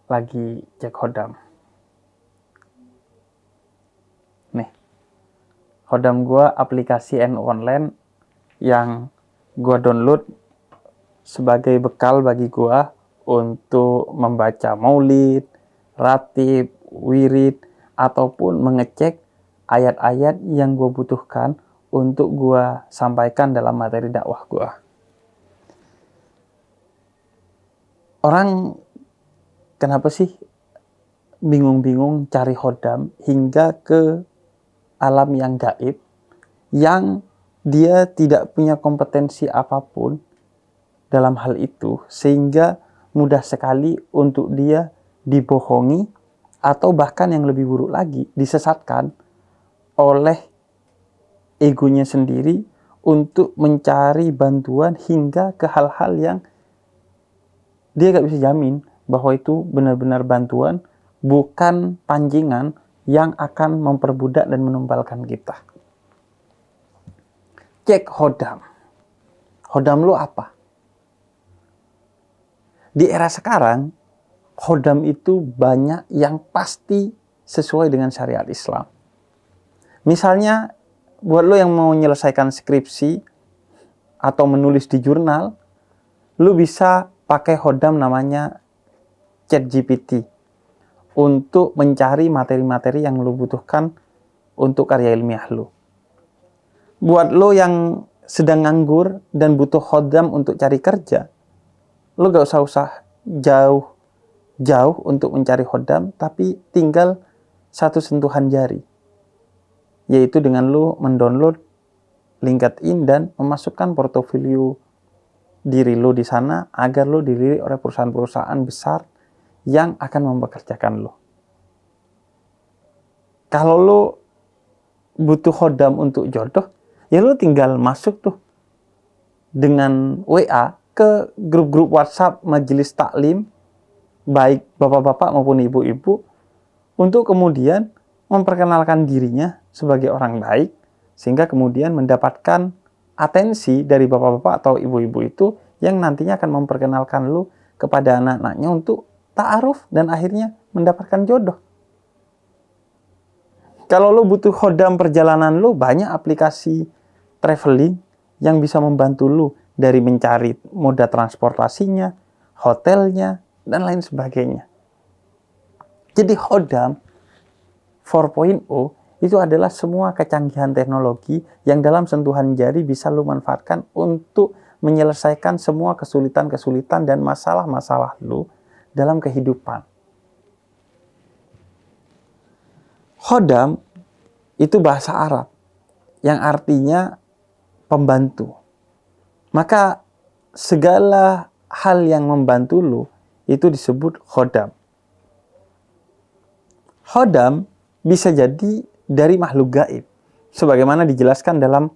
lagi cek Khodam. Nih, Khodam gue aplikasi NU online yang gue download sebagai bekal bagi gue untuk membaca maulid, ratib, wirid, ataupun mengecek ayat-ayat yang gue butuhkan untuk gue sampaikan dalam materi dakwah gue. Orang kenapa sih bingung-bingung cari Khodam hingga ke alam yang gaib, yang dia tidak punya kompetensi apapun dalam hal itu, sehingga mudah sekali untuk dia dibohongi atau bahkan yang lebih buruk lagi, disesatkan oleh egonya sendiri untuk mencari bantuan hingga ke hal-hal yang dia gak bisa jamin bahwa itu benar-benar bantuan, bukan pancingan yang akan memperbudak dan menumbalkan kita. Cek Khodam. Khodam lu apa? Di era sekarang, Khodam itu banyak yang pasti sesuai dengan syariat Islam. Misalnya, buat lo yang mau menyelesaikan skripsi atau menulis di jurnal, lo bisa pakai Khodam namanya ChatGPT untuk mencari materi-materi yang lo butuhkan untuk karya ilmiah lo. Buat lo yang sedang nganggur dan butuh Khodam untuk cari kerja, lo gak usah jauh untuk mencari Khodam, tapi tinggal satu sentuhan jari, yaitu dengan lo mendownload LinkedIn dan memasukkan portofolio diri lo di sana agar lo dilirik oleh perusahaan-perusahaan besar yang akan mempekerjakan lo. Kalau lo butuh Khodam untuk jodoh, ya lo tinggal masuk tuh dengan WA ke grup-grup WhatsApp majelis taklim, baik bapak-bapak maupun ibu-ibu, untuk kemudian memperkenalkan dirinya sebagai orang baik, sehingga kemudian mendapatkan atensi dari bapak-bapak atau ibu-ibu itu yang nantinya akan memperkenalkan lu kepada anak-anaknya untuk ta'aruf dan akhirnya mendapatkan jodoh. Kalau lu butuh Khodam perjalanan lu, banyak aplikasi traveling yang bisa membantu lu dari mencari moda transportasinya, hotelnya, dan lain sebagainya. Jadi Khodam 4.0 itu adalah semua kecanggihan teknologi yang dalam sentuhan jari bisa lu manfaatkan untuk menyelesaikan semua kesulitan-kesulitan dan masalah-masalah lu dalam kehidupan. Khodam itu bahasa Arab yang artinya pembantu. Maka segala hal yang membantu lu itu disebut Khodam. Khodam bisa jadi dari makhluk gaib, sebagaimana dijelaskan dalam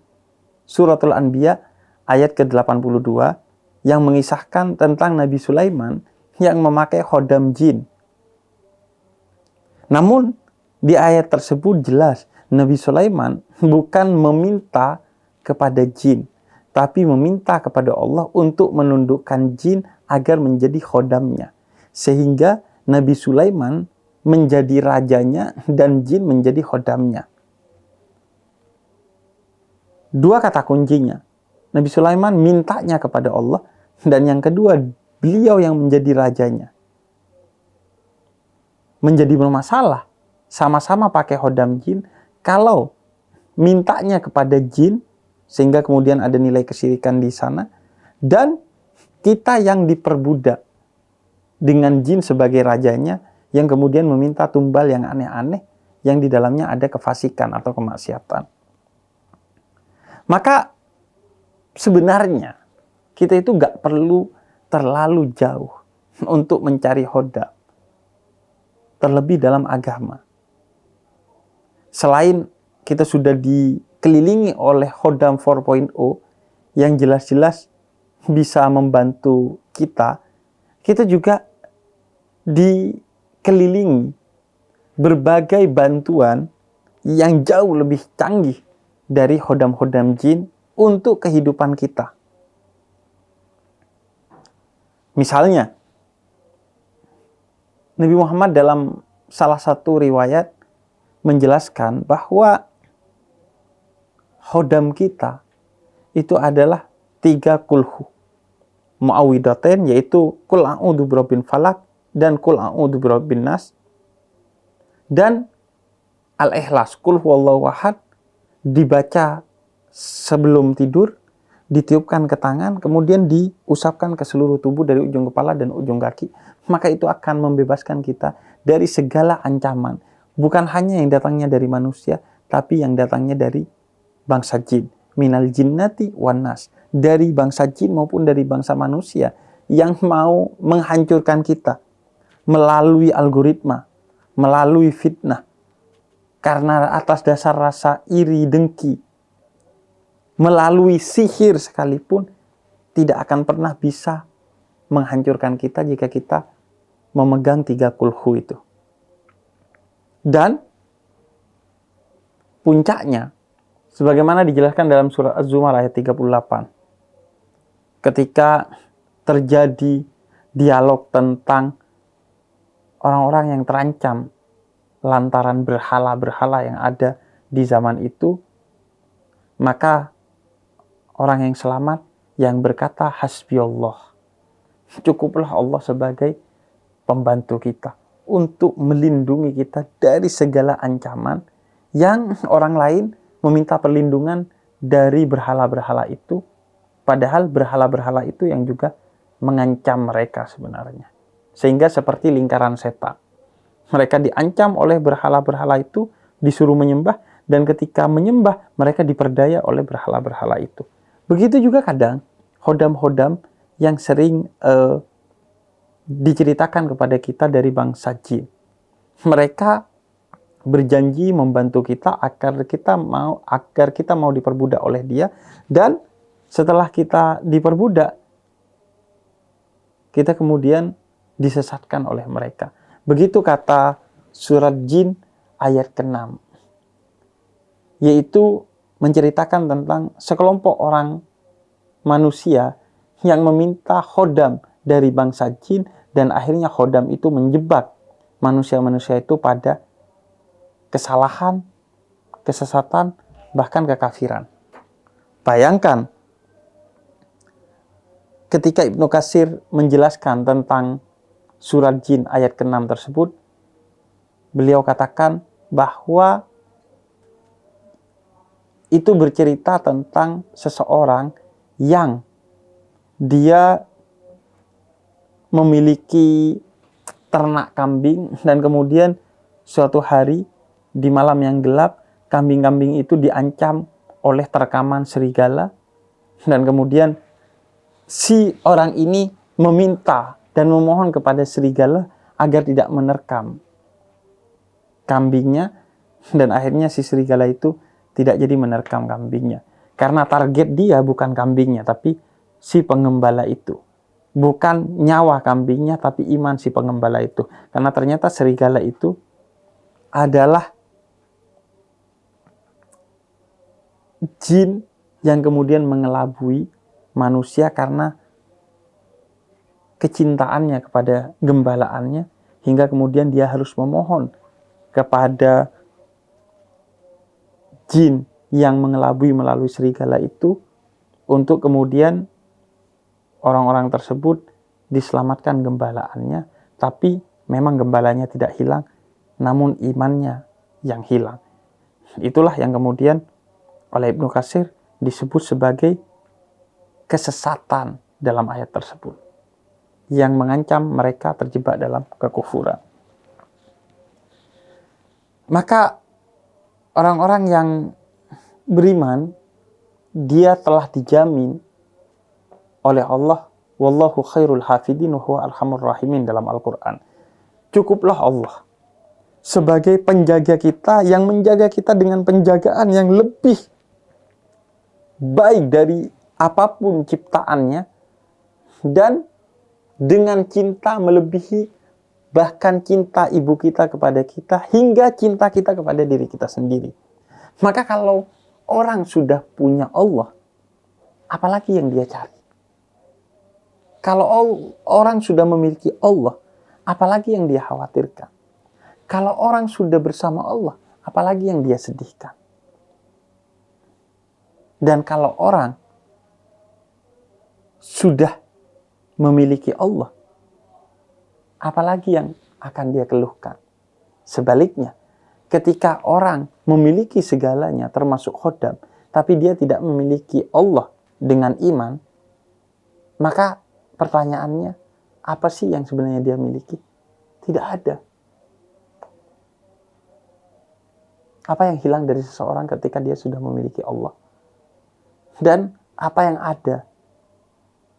Suratul Anbiya ayat ke-82 yang mengisahkan tentang Nabi Sulaiman yang memakai Khodam jin. Namun di ayat tersebut jelas Nabi Sulaiman bukan meminta kepada jin, tapi meminta kepada Allah untuk menundukkan jin agar menjadi khodamnya. Sehingga Nabi Sulaiman menjadi rajanya dan jin menjadi khodamnya. Dua kata kuncinya. Nabi Sulaiman mintanya kepada Allah, dan yang kedua beliau yang menjadi rajanya. Menjadi bermasalah, sama-sama pakai khodam jin, kalau mintanya kepada jin, sehingga kemudian ada nilai kesyirikan di sana, dan kita yang diperbudak dengan jin sebagai rajanya, yang kemudian meminta tumbal yang aneh-aneh, yang di dalamnya ada kefasikan atau kemaksiatan. Maka sebenarnya kita itu gak perlu terlalu jauh untuk mencari Khodam, terlebih dalam agama. Selain kita sudah dikelilingi oleh Khodam 4.0 yang jelas-jelas bisa membantu kita, kita juga dikelilingi berbagai bantuan yang jauh lebih canggih dari Khodam-Khodam jin untuk kehidupan kita. Misalnya, Nabi Muhammad dalam salah satu riwayat menjelaskan bahwa khodam kita itu adalah 3 kulhu. Mu'awwidatain, yaitu kul a'udzu birabbin falak dan kul a'udzu birabbin nas, dan al-ikhlas, kul huwallahu ahad, dibaca sebelum tidur, ditiupkan ke tangan, kemudian diusapkan ke seluruh tubuh dari ujung kepala dan ujung kaki. Maka itu akan membebaskan kita dari segala ancaman, bukan hanya yang datangnya dari manusia, tapi yang datangnya dari bangsa jin, minal jinnati wan nas, dari bangsa jin maupun dari bangsa manusia yang mau menghancurkan kita melalui algoritma, melalui fitnah, karena atas dasar rasa iri dengki, melalui sihir sekalipun, tidak akan pernah bisa menghancurkan kita jika kita memegang 3 kulhu itu. Dan puncaknya, sebagaimana dijelaskan dalam surah Az-Zumar ayat 38, ketika terjadi dialog tentang orang-orang yang terancam lantaran berhala-berhala yang ada di zaman itu, maka orang yang selamat yang berkata hasbiyallah, cukuplah Allah sebagai pembantu kita untuk melindungi kita dari segala ancaman yang orang lain meminta perlindungan dari berhala-berhala itu, padahal berhala-berhala itu yang juga mengancam mereka sebenarnya. Sehingga seperti lingkaran setan, mereka diancam oleh berhala-berhala itu, disuruh menyembah, dan ketika menyembah mereka diperdaya oleh berhala-berhala itu. Begitu juga kadang khodam-khodam yang sering diceritakan kepada kita dari bangsa jin. Mereka berjanji membantu kita agar kita mau diperbudak oleh dia, dan setelah kita diperbudak, kita kemudian disesatkan oleh mereka. Begitu kata surat Jin ayat ke-6, yaitu menceritakan tentang sekelompok orang manusia yang meminta khodam dari bangsa jin, dan akhirnya khodam itu menjebak manusia-manusia itu pada kesalahan, kesesatan, bahkan kekafiran. Bayangkan ketika Ibnu Katsir menjelaskan tentang surat Jin ayat ke-6 tersebut, beliau katakan bahwa itu bercerita tentang seseorang yang dia memiliki ternak kambing, dan kemudian suatu hari di malam yang gelap, kambing-kambing itu diancam oleh terkaman serigala, dan kemudian si orang ini meminta dan memohon kepada serigala agar tidak menerkam kambingnya, dan akhirnya si serigala itu tidak jadi menerkam kambingnya. Karena target dia bukan kambingnya, tapi si pengembala itu. Bukan nyawa kambingnya, tapi iman si pengembala itu. Karena ternyata serigala itu adalah jin yang kemudian mengelabui manusia karena kecintaannya kepada gembalaannya, hingga kemudian dia harus memohon kepada jin yang mengelabui melalui serigala itu untuk kemudian orang-orang tersebut diselamatkan gembalaannya, tapi memang gembalanya tidak hilang, namun imannya yang hilang. Itulah yang kemudian oleh Ibnu Katsir disebut sebagai kesesatan dalam ayat tersebut, yang mengancam mereka terjebak dalam kekufuran. Maka orang-orang yang beriman, dia telah dijamin oleh Allah, wallahu khairul hafidin wa huwa arhamur rahimin, dalam Al-Quran. Cukuplah Allah sebagai penjaga kita, yang menjaga kita dengan penjagaan yang lebih baik dari apapun ciptaannya, dan dengan cinta melebihi bahkan cinta ibu kita kepada kita, hingga cinta kita kepada diri kita sendiri. Maka kalau orang sudah punya Allah, apalagi yang dia cari? Kalau orang sudah memiliki Allah, apalagi yang dia khawatirkan. Kalau orang sudah bersama Allah, apalagi yang dia sedihkan. Dan kalau orang sudah memiliki Allah, apalagi yang akan dia keluhkan. Sebaliknya, ketika orang memiliki segalanya termasuk khodam, tapi dia tidak memiliki Allah dengan iman, maka pertanyaannya, apa sih yang sebenarnya dia miliki? Tidak ada. Apa yang hilang dari seseorang ketika dia sudah memiliki Allah? Dan apa yang ada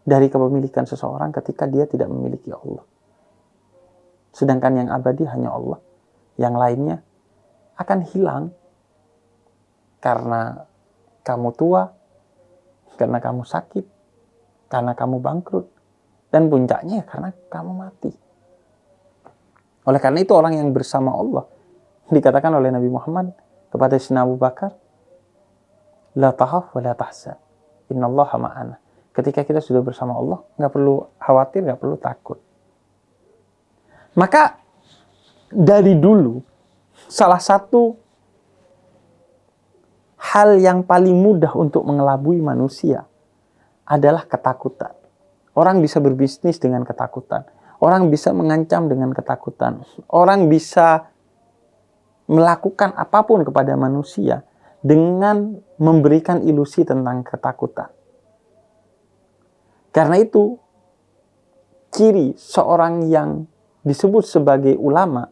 dari kepemilikan seseorang ketika dia tidak memiliki Allah? Sedangkan yang abadi hanya Allah. Yang lainnya akan hilang karena kamu tua, karena kamu sakit, karena kamu bangkrut, dan puncaknya karena kamu mati. Oleh karena itu orang yang bersama Allah, dikatakan oleh Nabi Muhammad kepada Sayyidina Abu Bakar, la tahaf wa la tahzan, innallaha ma'ana. Ketika kita sudah bersama Allah, nggak perlu khawatir, nggak perlu takut. Maka dari dulu, salah satu hal yang paling mudah untuk mengelabui manusia adalah ketakutan. Orang bisa berbisnis dengan ketakutan. Orang bisa mengancam dengan ketakutan. Orang bisa melakukan apapun kepada manusia dengan memberikan ilusi tentang ketakutan. Karena itu, ciri seorang yang disebut sebagai ulama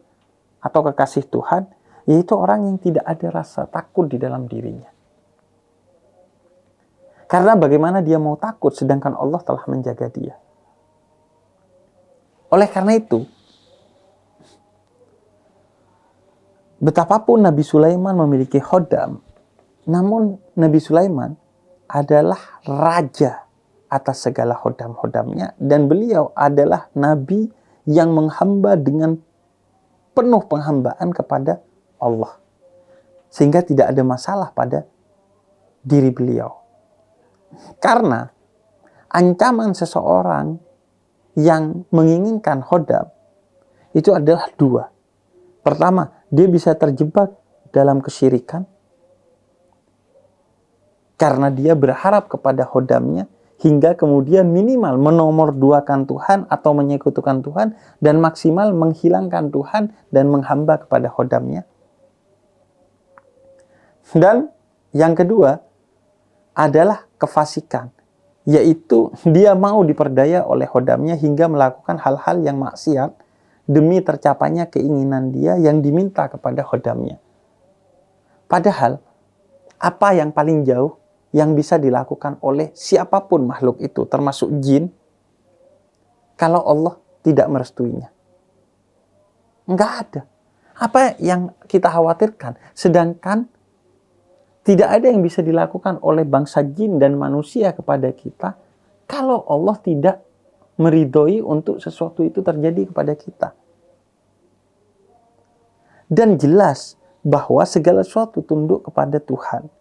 atau kekasih Tuhan, yaitu orang yang tidak ada rasa takut di dalam dirinya. Karena bagaimana dia mau takut sedangkan Allah telah menjaga dia. Oleh karena itu, betapapun Nabi Sulaiman memiliki khodam, namun Nabi Sulaiman adalah raja atas segala khodam-khodamnya, dan beliau adalah Nabi yang menghamba dengan penuh penghambaan kepada Allah. Sehingga tidak ada masalah pada diri beliau. Karena ancaman seseorang yang menginginkan khodam itu adalah dua. Pertama, dia bisa terjebak dalam kesyirikan karena dia berharap kepada khodamnya hingga kemudian minimal menomorduakan Tuhan atau menyekutukan Tuhan dan maksimal menghilangkan Tuhan dan menghamba kepada khodamnya. Dan yang kedua adalah kefasikan, yaitu dia mau diperdaya oleh khodamnya hingga melakukan hal-hal yang maksiat demi tercapainya keinginan dia yang diminta kepada khodamnya. Padahal, apa yang paling jauh yang bisa dilakukan oleh siapapun makhluk itu, termasuk jin, kalau Allah tidak merestuinya? Enggak ada. Apa yang kita khawatirkan? Sedangkan tidak ada yang bisa dilakukan oleh bangsa jin dan manusia kepada kita kalau Allah tidak meridhoi untuk sesuatu itu terjadi kepada kita. Dan jelas bahwa segala sesuatu tunduk kepada Tuhan.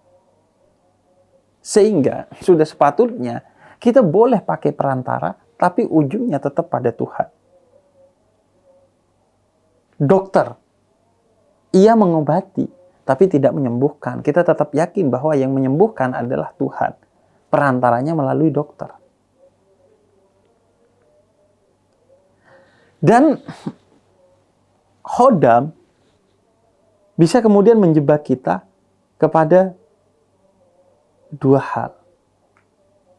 Sehingga sudah sepatutnya kita boleh pakai perantara, tapi ujungnya tetap pada Tuhan. Dokter, ia mengobati, tapi tidak menyembuhkan. Kita tetap yakin bahwa yang menyembuhkan adalah Tuhan. Perantaranya melalui dokter. Dan khodam bisa kemudian menjebak kita kepada dua hal.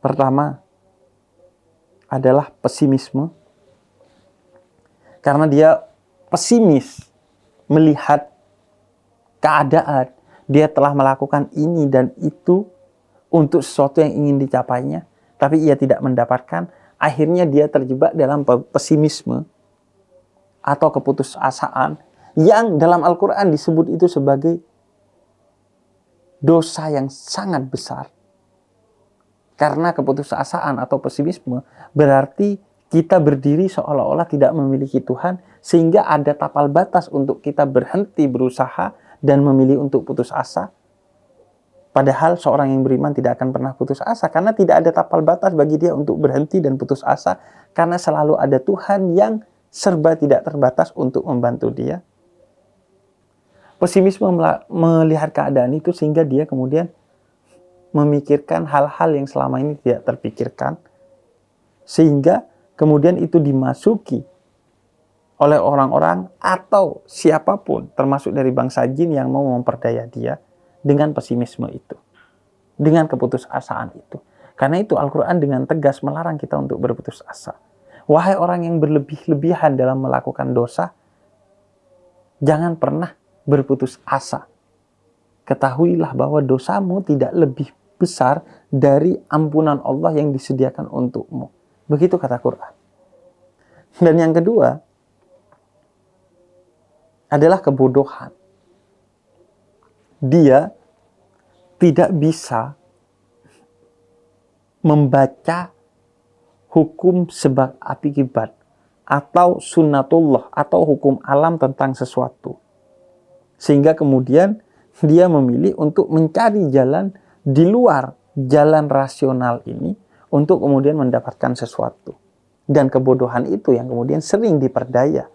Pertama adalah pesimisme. Karena dia pesimis melihat keadaan, dia telah melakukan ini dan itu untuk sesuatu yang ingin dicapainya, tapi ia tidak mendapatkan. Akhirnya dia terjebak dalam pesimisme atau keputusasaan yang dalam Al-Quran disebut itu sebagai dosa yang sangat besar. Karena keputusasaan atau pesimisme berarti kita berdiri seolah-olah tidak memiliki Tuhan, sehingga ada tapal batas untuk kita berhenti berusaha dan memilih untuk putus asa. Padahal seorang yang beriman tidak akan pernah putus asa, karena tidak ada tapal batas bagi dia untuk berhenti dan putus asa, karena selalu ada Tuhan yang serba tidak terbatas untuk membantu dia. Pesimisme melihat keadaan itu sehingga dia kemudian memikirkan hal-hal yang selama ini tidak terpikirkan, sehingga kemudian itu dimasuki oleh orang-orang atau siapapun, termasuk dari bangsa jin yang mau memperdaya dia dengan pesimisme itu, dengan keputusasaan itu. Karena itu Al-Quran dengan tegas melarang kita untuk berputus asa. Wahai orang yang berlebih-lebihan dalam melakukan dosa, jangan pernah berputus asa. Ketahuilah bahwa dosamu tidak lebih besar dari ampunan Allah yang disediakan untukmu. Begitu kata Quran. Dan yang kedua adalah kebodohan. Dia tidak bisa membaca hukum sebab akibat atau sunnatullah atau hukum alam tentang sesuatu. Sehingga kemudian dia memilih untuk mencari jalan di luar jalan rasional ini untuk kemudian mendapatkan sesuatu. Dan kebodohan itu yang kemudian sering diperdaya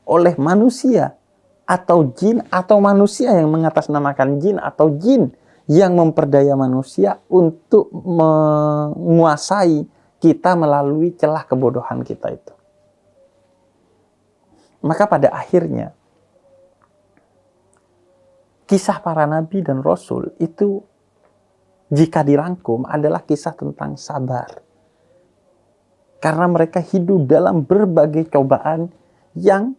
oleh manusia atau jin atau manusia yang mengatasnamakan jin atau jin yang memperdaya manusia untuk menguasai kita melalui celah kebodohan kita itu. Maka pada akhirnya kisah para nabi dan rasul itu jika dirangkum adalah kisah tentang sabar. Karena mereka hidup dalam berbagai cobaan yang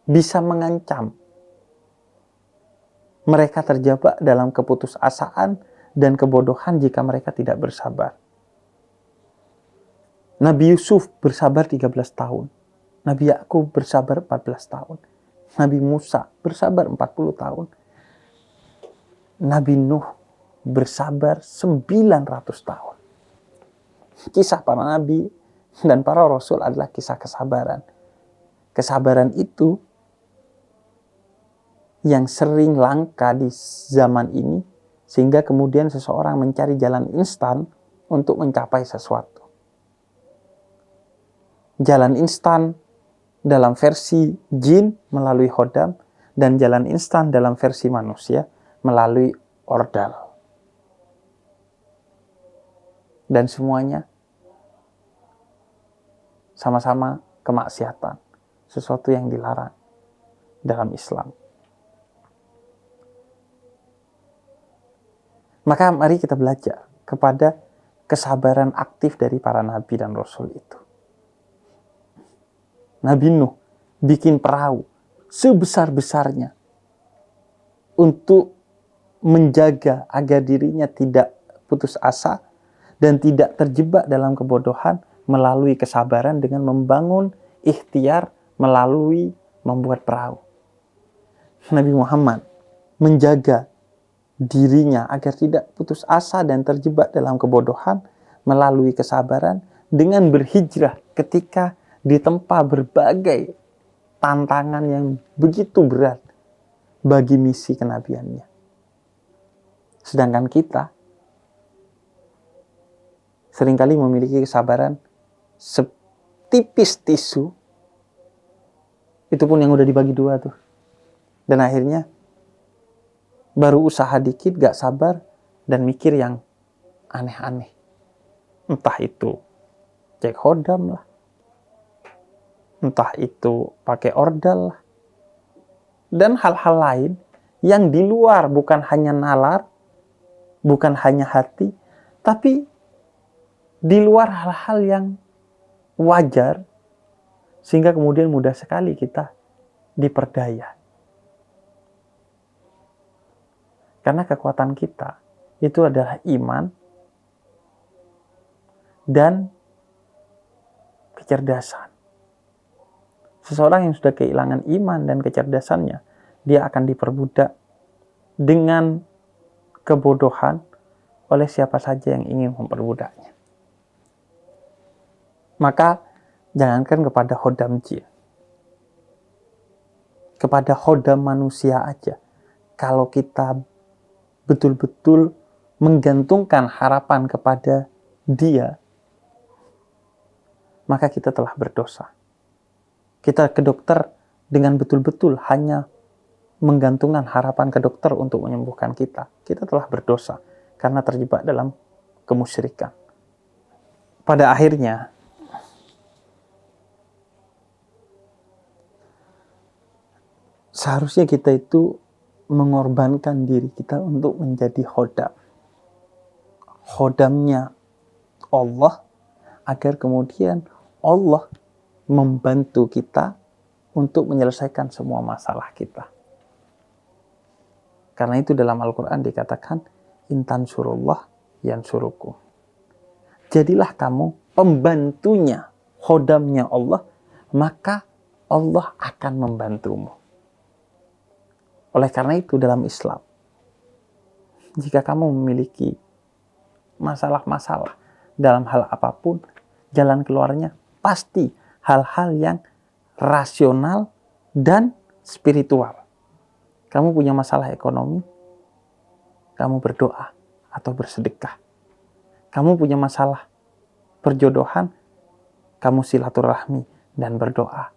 bisa mengancam. Mereka terjebak dalam keputusasaan dan kebodohan jika mereka tidak bersabar. Nabi Yusuf bersabar 13 tahun. Nabi Yakub bersabar 14 tahun. Nabi Musa bersabar 40 tahun. Nabi Nuh bersabar 900 tahun. Kisah para nabi dan para rasul adalah kisah kesabaran. Kesabaran itu yang sering langka di zaman ini, sehingga kemudian seseorang mencari jalan instan untuk mencapai sesuatu. Jalan instan dalam versi jin melalui khodam, dan jalan instan dalam versi manusia melalui ordal. Dan semuanya sama-sama kemaksiatan, sesuatu yang dilarang dalam Islam. Maka mari kita belajar kepada kesabaran aktif dari para nabi dan rasul itu. Nabi Nuh bikin perahu sebesar-besarnya untuk menjaga agar dirinya tidak putus asa dan tidak terjebak dalam kebodohan melalui kesabaran dengan membangun ikhtiar melalui membuat perahu. Nabi Muhammad menjaga dirinya agar tidak putus asa dan terjebak dalam kebodohan melalui kesabaran dengan berhijrah ketika ditempa berbagai tantangan yang begitu berat bagi misi kenabiannya. Sedangkan kita seringkali memiliki kesabaran setipis tisu, itu pun yang udah dibagi dua tuh. Dan akhirnya baru usaha dikit gak sabar dan mikir yang aneh-aneh. Entah itu cek khodam lah, entah itu pakai ordal lah, dan hal-hal lain yang di luar bukan hanya nalar, bukan hanya hati, tapi di luar hal-hal yang wajar, sehingga kemudian mudah sekali kita diperdaya. Karena kekuatan kita itu adalah iman dan kecerdasan. Seseorang yang sudah kehilangan iman dan kecerdasannya, dia akan diperbudak dengan kebodohan oleh siapa saja yang ingin memperbudaknya. Maka jangankan kepada khodam jin, kepada khodam manusia aja, kalau kita betul-betul menggantungkan harapan kepada dia, maka kita telah berdosa. Kita ke dokter dengan betul-betul hanya menggantungkan harapan ke dokter untuk menyembuhkan kita. Kita telah berdosa karena terjebak dalam kemusyrikan. Pada akhirnya, seharusnya kita itu mengorbankan diri kita untuk menjadi khodam. Khodamnya Allah, agar kemudian Allah membantu kita untuk menyelesaikan semua masalah kita. Karena itu dalam Al-Quran dikatakan, intan surullah yansurukum. Jadilah kamu pembantunya, khodamnya Allah, maka Allah akan membantumu. Oleh karena itu dalam Islam, jika kamu memiliki masalah-masalah dalam hal apapun, jalan keluarnya pasti hal-hal yang rasional dan spiritual. Kamu punya masalah ekonomi, kamu berdoa atau bersedekah. Kamu punya masalah perjodohan, kamu silaturahmi dan berdoa.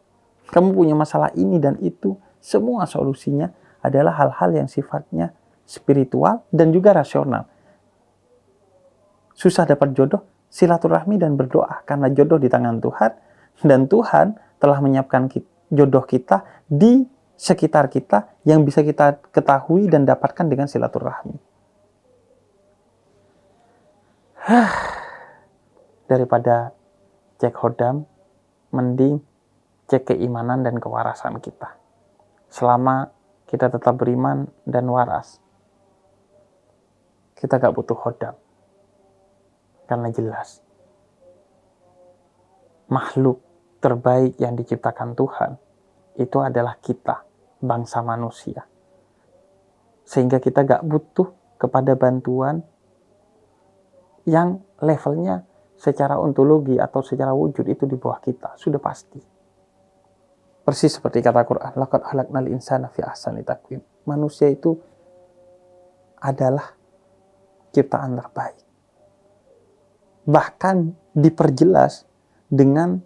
Kamu punya masalah ini dan itu, semua solusinya adalah hal-hal yang sifatnya spiritual dan juga rasional. Susah dapat jodoh, silaturahmi dan berdoa, karena jodoh di tangan Tuhan, dan Tuhan telah menyiapkan jodoh kita di sekitar kita yang bisa kita ketahui dan dapatkan dengan silaturahmi. Daripada cek khodam, mending cek keimanan dan kewarasan kita. Selama kita tetap beriman dan waras, kita gak butuh khodam. Karena jelas, makhluk terbaik yang diciptakan Tuhan itu adalah kita, bangsa manusia. Sehingga kita gak butuh kepada bantuan yang levelnya secara ontologi atau secara wujud itu di bawah kita, sudah pasti. Persis seperti kata Quran, laqad khalaqnal insana fi ahsani taqwim. Manusia itu adalah ciptaan terbaik. Bahkan diperjelas dengan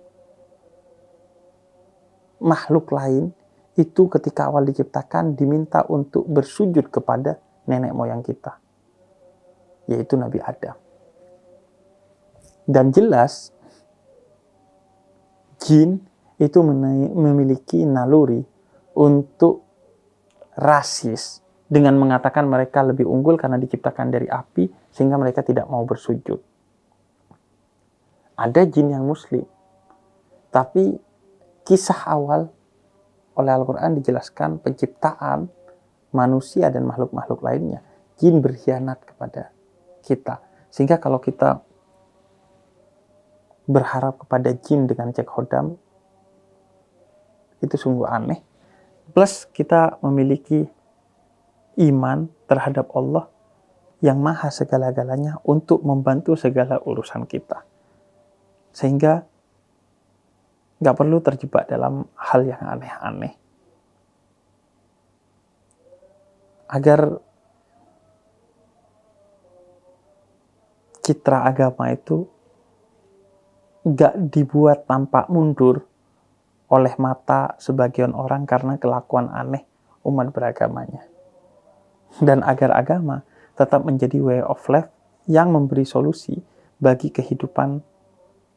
makhluk lain itu ketika awal diciptakan diminta untuk bersujud kepada nenek moyang kita, yaitu Nabi Adam. Dan jelas jin itu memiliki naluri untuk rasis dengan mengatakan mereka lebih unggul karena diciptakan dari api sehingga mereka tidak mau bersujud. Ada jin yang muslim, tapi kisah awal oleh Al-Quran dijelaskan penciptaan manusia dan makhluk-makhluk lainnya. Jin berkhianat kepada kita. Sehingga kalau kita berharap kepada jin dengan cek khodam, itu sungguh aneh. Plus kita memiliki iman terhadap Allah yang maha segala-galanya untuk membantu segala urusan kita. Sehingga gak perlu terjebak dalam hal yang aneh-aneh. Agar citra agama itu gak dibuat tampak mundur oleh mata sebagian orang karena kelakuan aneh umat beragamanya. Dan agar agama tetap menjadi way of life yang memberi solusi bagi kehidupan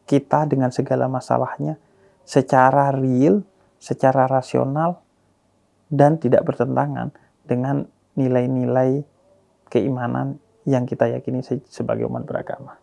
kita dengan segala masalahnya secara real, secara rasional, dan tidak bertentangan dengan nilai-nilai keimanan yang kita yakini sebagai umat beragama.